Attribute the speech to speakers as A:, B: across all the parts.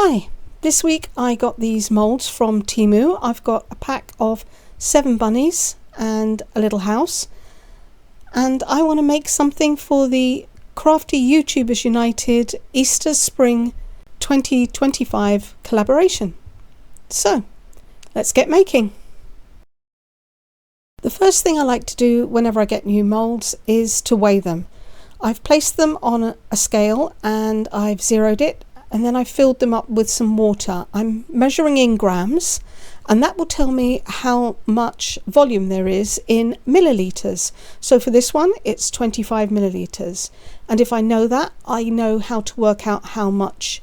A: Hi, this week I got these moulds from Temu. I've got a pack of 7 bunnies and a little house, and I want to make something for the Crafty YouTubers United Easter Spring 2025 collaboration. So let's get making. The first thing I like to do whenever I get new moulds is to weigh them. I've placed them on a scale and I've zeroed it, and then I filled them up with some water. I'm measuring in grams, and that will tell me how much volume there is in milliliters. So for this one, it's 25 milliliters. And if I know that, I know how to work out how much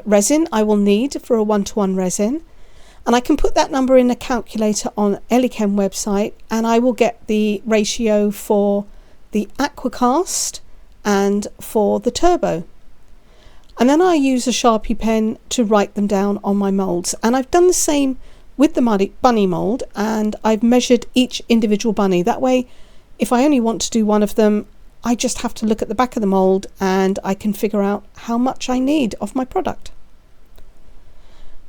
A: resin I will need for a 1-to-1 resin. And I can put that number in a calculator on Silicone website, and I will get the ratio for the Aqua cast and for the turbo. And then I use a Sharpie pen to write them down on my moulds. And I've done the same with the bunny mould, and I've measured each individual bunny. That way, if I only want to do one of them, I just have to look at the back of the mould and I can figure out how much I need of my product.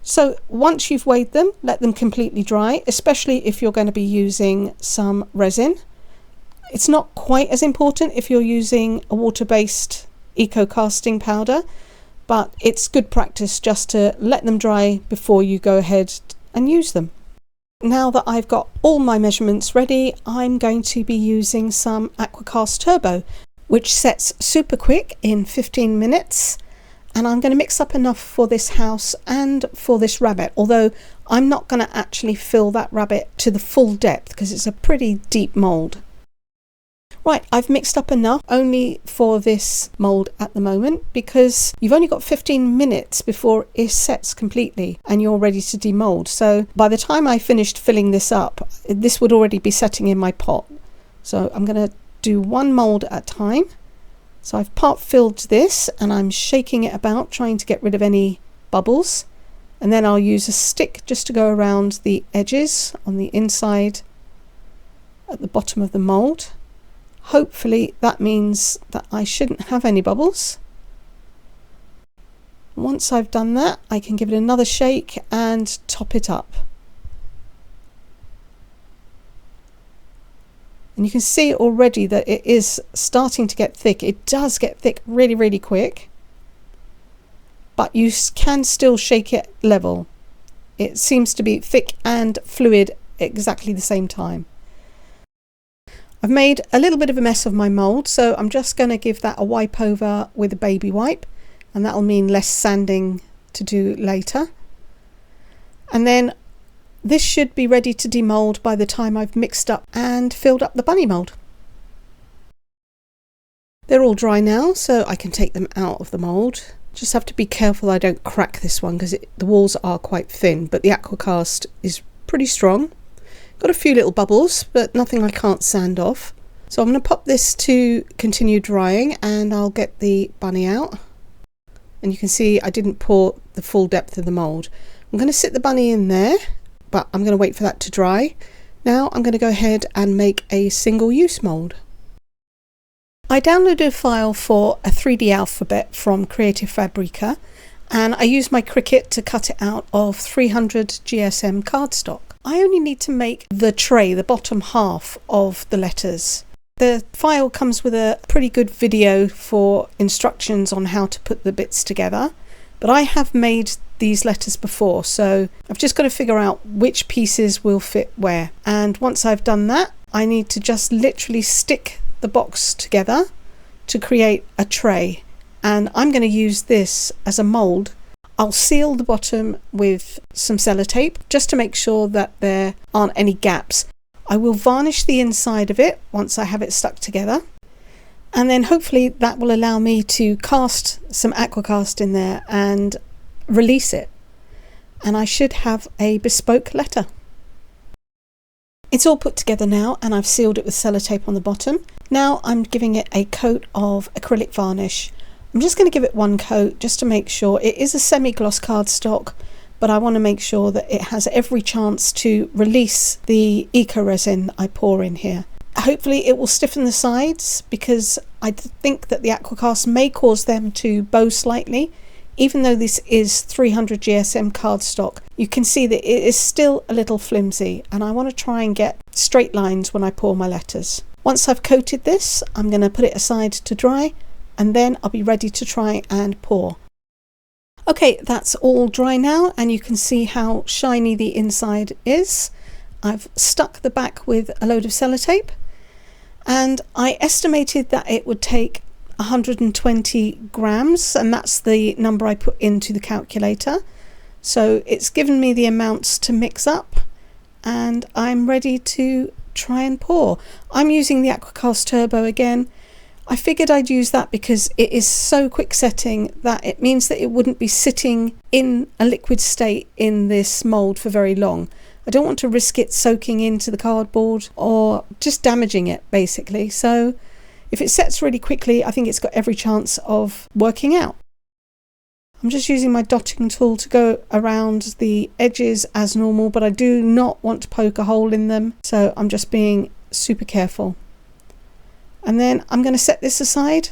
A: So once you've weighed them, let them completely dry, especially if you're going to be using some resin. It's not quite as important if you're using a water-based eco casting powder, but it's good practice just to let them dry before you go ahead and use them. Now that I've got all my measurements ready, I'm going to be using some Aqua Cast Turbo, which sets super quick in 15 minutes. And I'm going to mix up enough for this house and for this rabbit, although I'm not going to actually fill that rabbit to the full depth because it's a pretty deep mould. Right, I've mixed up enough only for this mould at the moment, because you've only got 15 minutes before it sets completely and you're ready to demould. So by the time I finished filling this up, this would already be setting in my pot. So I'm going to do one mould at a time. So I've part filled this and I'm shaking it about, trying to get rid of any bubbles. And then I'll use a stick just to go around the edges on the inside at the bottom of the mould. Hopefully that means that I shouldn't have any bubbles. Once I've done that, I can give it another shake and top it up. And you can see already that it is starting to get thick. It does get thick really, really quick, but you can still shake it level. It seems to be thick and fluid at exactly the same time. I've made a little bit of a mess of my mould, so I'm just going to give that a wipe over with a baby wipe, and that'll mean less sanding to do later. And then this should be ready to demould by the time I've mixed up and filled up the bunny mould. They're all dry now, so I can take them out of the mould. Just have to be careful I don't crack this one because the walls are quite thin, but the Aqua cast is pretty strong. Got a few little bubbles, but nothing I can't sand off. So I'm going to pop this to continue drying and I'll get the bunny out. And you can see I didn't pour the full depth of the mould. I'm going to sit the bunny in there, but I'm going to wait for that to dry. Now I'm going to go ahead and make a single-use mould. I downloaded a file for a 3D alphabet from Creative Fabrica, and I used my Cricut to cut it out of 300 GSM cardstock. I only need to make the tray, the bottom half of the letters. The file comes with a pretty good video for instructions on how to put the bits together, but I have made these letters before, so I've just got to figure out which pieces will fit where. And once I've done that, I need to just literally stick the box together to create a tray, and I'm going to use this as a mould. I'll seal the bottom with some sellotape just to make sure that there aren't any gaps. I will varnish the inside of it once I have it stuck together, and then hopefully that will allow me to cast some Aqua cast in there and release it, and I should have a bespoke letter. It's all put together now and I've sealed it with sellotape on the bottom. Now I'm giving it a coat of acrylic varnish. I'm just going to give it one coat just to make sure. It is a semi-gloss cardstock, but I want to make sure that it has every chance to release the eco resin I pour in here. Hopefully it will stiffen the sides, because I think that the Aqua cast may cause them to bow slightly even though this is 300 GSM cardstock, you can see that it is still a little flimsy, and I want to try and get straight lines when I pour my letters. Once I've coated this, I'm going to put it aside to dry, and then I'll be ready to try and pour. Okay, that's all dry now, and you can see how shiny the inside is. I've stuck the back with a load of sellotape, and I estimated that it would take 120 grams, and that's the number I put into the calculator. So it's given me the amounts to mix up, and I'm ready to try and pour. I'm using the Aqua Turbo again. I figured I'd use that because it is so quick setting that it means that it wouldn't be sitting in a liquid state in this mould for very long. I don't want to risk it soaking into the cardboard or just damaging it basically. So if it sets really quickly, I think it's got every chance of working out. I'm just using my dotting tool to go around the edges as normal, but I do not want to poke a hole in them, so I'm just being super careful. And then I'm going to set this aside.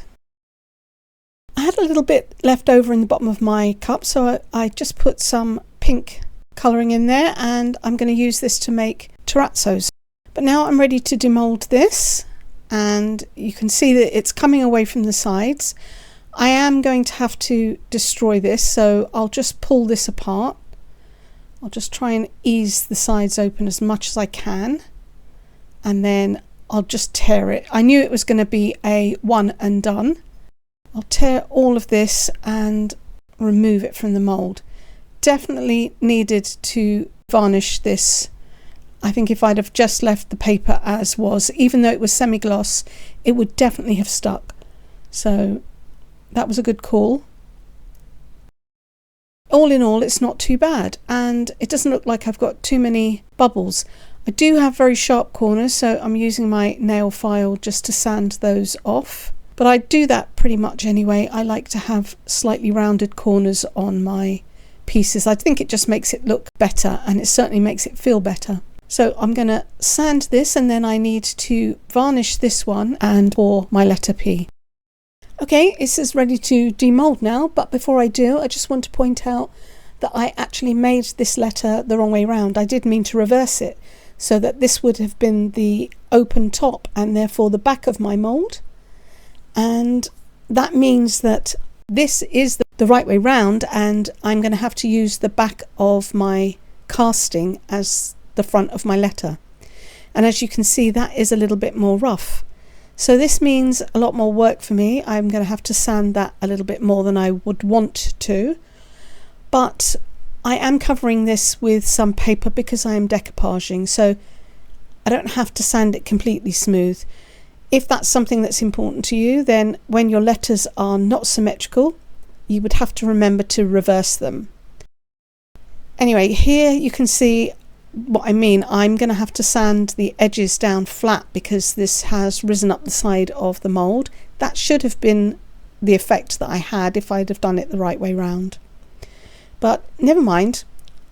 A: I had a little bit left over in the bottom of my cup, so I just put some pink colouring in there, and I'm going to use this to make terrazzos. But now I'm ready to demould this, and you can see that it's coming away from the sides. I am going to have to destroy this, so I'll just pull this apart. I'll just try and ease the sides open as much as I can, and then I'll just tear it. I knew it was going to be a one and done. I'll tear all of this and remove it from the mould. Definitely needed to varnish this. I think if I'd have just left the paper as was, even though it was semi-gloss, it would definitely have stuck. So that was a good call. All in all, it's not too bad, and it doesn't look like I've got too many bubbles. I do have very sharp corners, so I'm using my nail file just to sand those off. But I do that pretty much anyway. I like to have slightly rounded corners on my pieces. I think it just makes it look better, and it certainly makes it feel better. So I'm going to sand this, and then I need to varnish this one and pour my letter P. Okay, this is ready to demold now, but before I do, I just want to point out that I actually made this letter the wrong way round. I did mean to reverse it, so that this would have been the open top and therefore the back of my mould. And that means that this is the right way round, and I'm going to have to use the back of my casting as the front of my letter. And as you can see, that is a little bit more rough. So this means a lot more work for me. I'm going to have to sand that a little bit more than I would want to. But I am covering this with some paper because I am decoupaging, so I don't have to sand it completely smooth. If that's something that's important to you, then when your letters are not symmetrical, you would have to remember to reverse them. Anyway, here you can see what I mean. I'm going to have to sand the edges down flat because this has risen up the side of the mould. That should have been the effect that I had if I'd have done it the right way round. But never mind,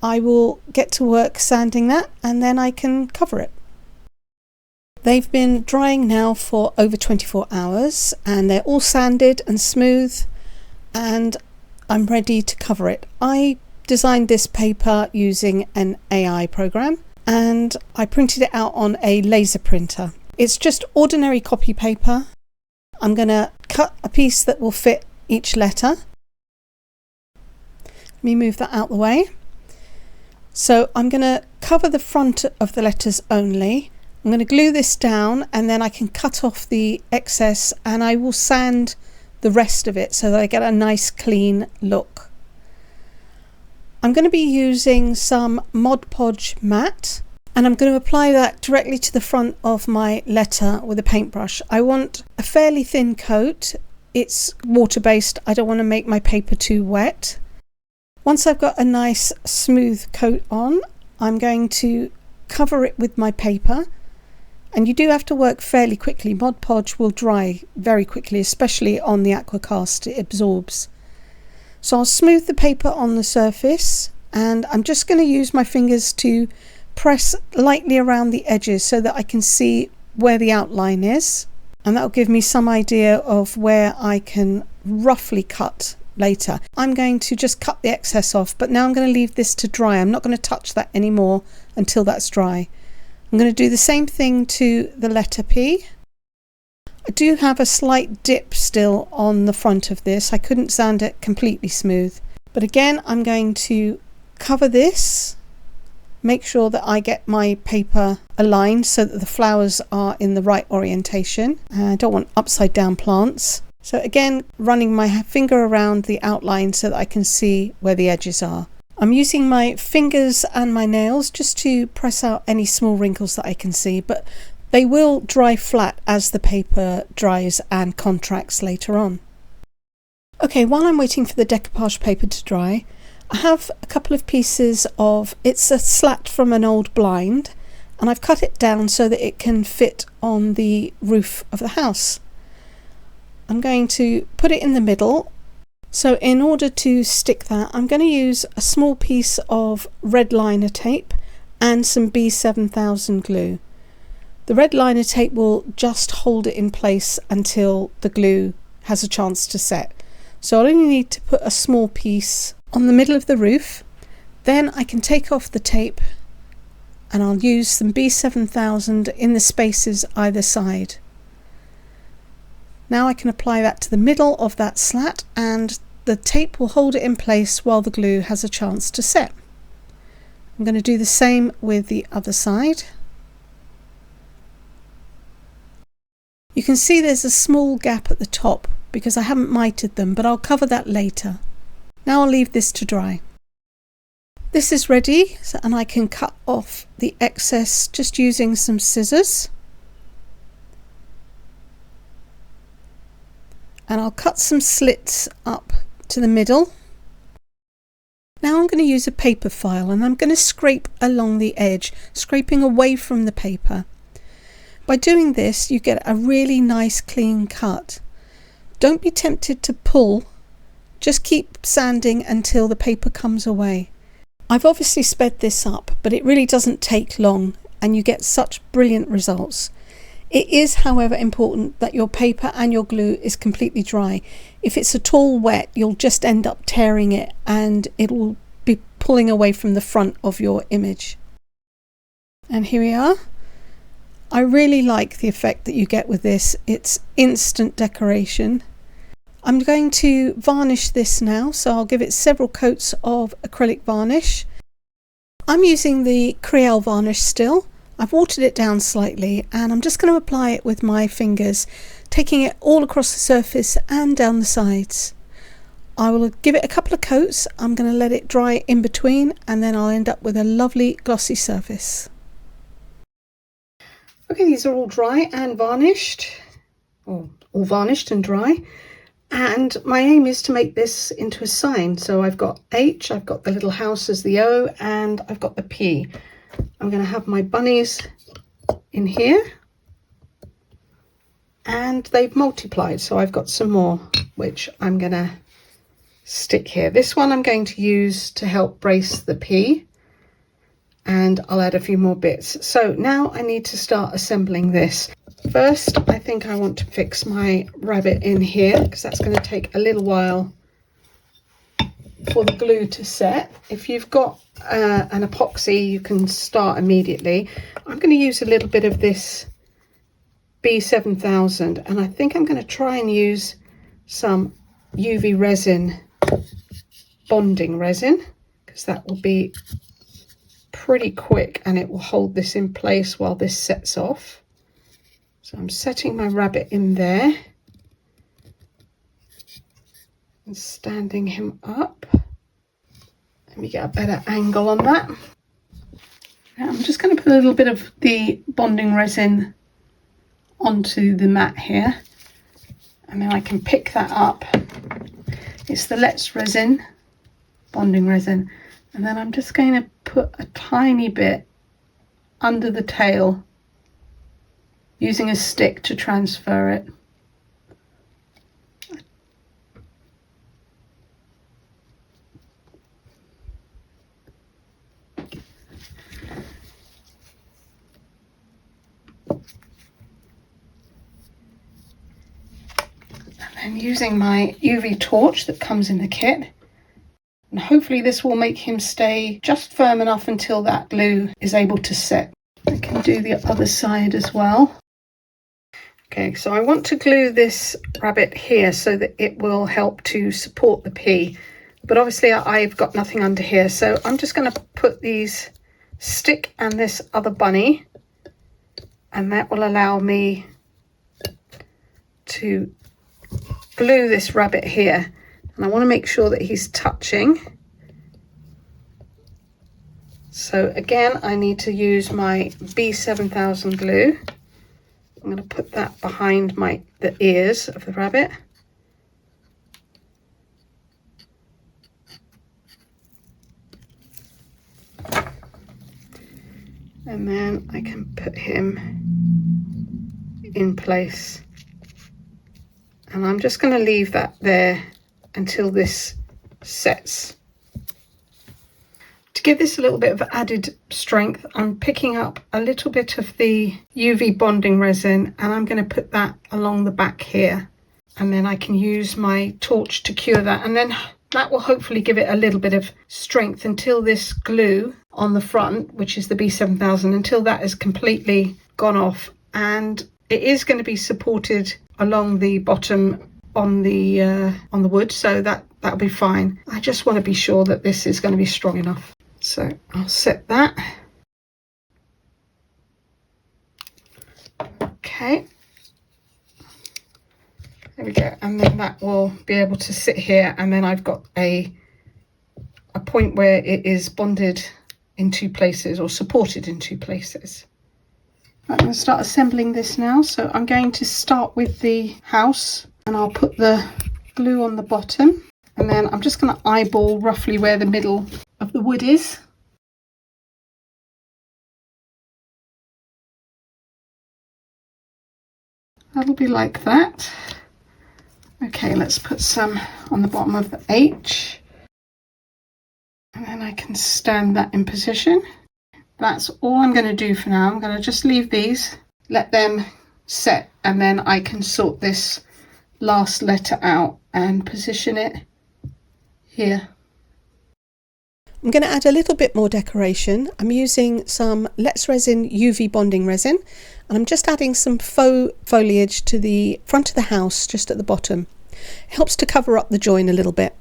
A: I will get to work sanding that, and then I can cover it. They've been drying now for over 24 hours, and they're all sanded and smooth, and I'm ready to cover it. I designed this paper using an AI program, and I printed it out on a laser printer. It's just ordinary copy paper. I'm going to cut a piece that will fit each letter. Let me move that out the way. So I'm going to cover the front of the letters only. I'm going to glue this down, and then I can cut off the excess, and I will sand the rest of it so that I get a nice clean look. I'm going to be using some Mod Podge matte, and I'm going to apply that directly to the front of my letter with a paintbrush. I want a fairly thin coat. It's water-based. I don't want to make my paper too wet. Once I've got a nice smooth coat on, I'm going to cover it with my paper. And you do have to work fairly quickly. Mod Podge will dry very quickly, especially on the Aqua cast. It absorbs. So I'll smooth the paper on the surface, and I'm just going to use my fingers to press lightly around the edges so that I can see where the outline is. And that'll give me some idea of where I can roughly cut later. I'm going to just cut the excess off, but now I'm going to leave this to dry. I'm not going to touch that anymore until that's dry. I'm going to do the same thing to the letter P. I do have a slight dip still on the front of this. I couldn't sand it completely smooth. But again, I'm going to cover this, make sure that I get my paper aligned so that the flowers are in the right orientation. I don't want upside down plants. So again, running my finger around the outline so that I can see where the edges are. I'm using my fingers and my nails just to press out any small wrinkles that I can see, but they will dry flat as the paper dries and contracts later on. Okay, while I'm waiting for the decoupage paper to dry, I have a couple of pieces of, it's a slat from an old blind, and I've cut it down so that it can fit on the roof of the house. I'm going to put it in the middle. So in order to stick that, I'm going to use a small piece of red liner tape and some B7000 glue. The red liner tape will just hold it in place until the glue has a chance to set. So I only need to put a small piece on the middle of the roof. Then I can take off the tape and I'll use some B7000 in the spaces either side. Now I can apply that to the middle of that slat and the tape will hold it in place while the glue has a chance to set. I'm going to do the same with the other side. You can see there's a small gap at the top because I haven't mitered them, but I'll cover that later. Now I'll leave this to dry. This is ready, and I can cut off the excess just using some scissors. And I'll cut some slits up to the middle. Now I'm going to use a paper file and I'm going to scrape along the edge, scraping away from the paper. By doing this, you get a really nice clean cut. Don't be tempted to pull, just keep sanding until the paper comes away. I've obviously sped this up, but it really doesn't take long and you get such brilliant results. It is, however, important that your paper and your glue is completely dry. If it's at all wet, you'll just end up tearing it and it will be pulling away from the front of your image. And here we are. I really like the effect that you get with this. It's instant decoration. I'm going to varnish this now, so I'll give it several coats of acrylic varnish. I'm using the Creole varnish still. I've watered it down slightly and I'm just going to apply it with my fingers, taking it all across the surface and down the sides. I will give it a couple of coats. I'm going to let it dry in between and then I'll end up with a lovely glossy surface. Okay, these are all dry and varnished, or all varnished and dry. And my aim is to make this into a sign. So I've got H, I've got the little house as the O, and I've got the P. I'm going to have my bunnies in here and they've multiplied, so I've got some more which I'm going to stick here. This one I'm going to use to help brace the P and I'll add a few more bits. So now I need to start assembling this. First, I think I want to fix my rabbit in here because that's going to take a little while for the glue to set. If you've got an epoxy, you can start immediately. I'm going to use a little bit of this B7000 and I think I'm going to try and use some UV resin, bonding resin, because that will be pretty quick and it will hold this in place while this sets off. So I'm setting my rabbit in there and standing him up. Let me get a better angle on that. Now I'm just going to put a little bit of the bonding resin onto the mat here and then I can pick that up. It's the Let's Resin, bonding resin, and then I'm just going to put a tiny bit under the tail using a stick to transfer it. And using my UV torch that comes in the kit, and hopefully this will make him stay just firm enough until that glue is able to set. I can do the other side as well. Okay, so I want to glue this rabbit here so that it will help to support the pea. But obviously I've got nothing under here, so I'm just going to put these stick and this other bunny, and that will allow me to glue this rabbit here. And I want to make sure that he's touching. So again, I need to use my B7000 glue. I'm going to put that behind the ears of the rabbit. And then I can put him in place. And I'm just going to leave that there until this sets. To give this a little bit of added strength, I'm picking up a little bit of the UV bonding resin, and I'm going to put that along the back here. And then I can use my torch to cure that. And then that will hopefully give it a little bit of strength until this glue on the front, which is the B7000, until that is completely gone off. And it is going to be supported along the bottom on the wood, so that'll be fine. I just want to be sure that this is going to be strong enough. So I'll set that. Okay. There we go. And then that will be able to sit here, and then I've got a point where it is bonded in two places, or supported in two places. I'm going to start assembling this now. So I'm going to start with the house, and I'll put the glue on the bottom, and then I'm just going to eyeball roughly where the middle of the wood is. That'll be like that. Okay, let's put some on the bottom of the H, and then I can stand that in position. That's all I'm going to do for now. I'm going to just leave these, let them set, and then I can sort this last letter out and position it here. I'm going to add a little bit more decoration. I'm using some Let's Resin UV bonding resin, and I'm just adding some faux foliage to the front of the house, just at the bottom. It helps to cover up the join a little bit.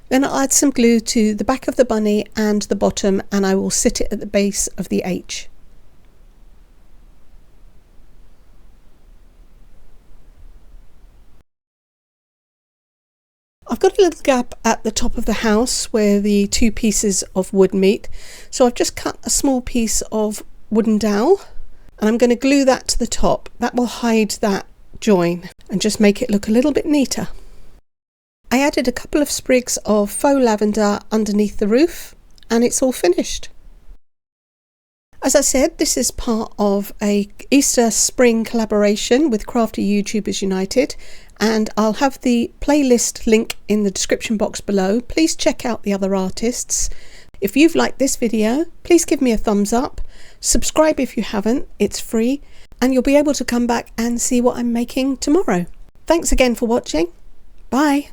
A: Then I'll add some glue to the back of the bunny and the bottom, and I will sit it at the base of the H. I've got a little gap at the top of the house where the two pieces of wood meet, so I've just cut a small piece of wooden dowel, and I'm going to glue that to the top. That will hide that join and just make it look a little bit neater. I added a couple of sprigs of faux lavender underneath the roof, and it's all finished. As I said, this is part of a Easter spring collaboration with Crafty YouTubers United, and I'll have the playlist link in the description box below. Please check out the other artists. If you've liked this video, please give me a thumbs up. Subscribe if you haven't, it's free, and you'll be able to come back and see what I'm making tomorrow. Thanks again for watching. Bye.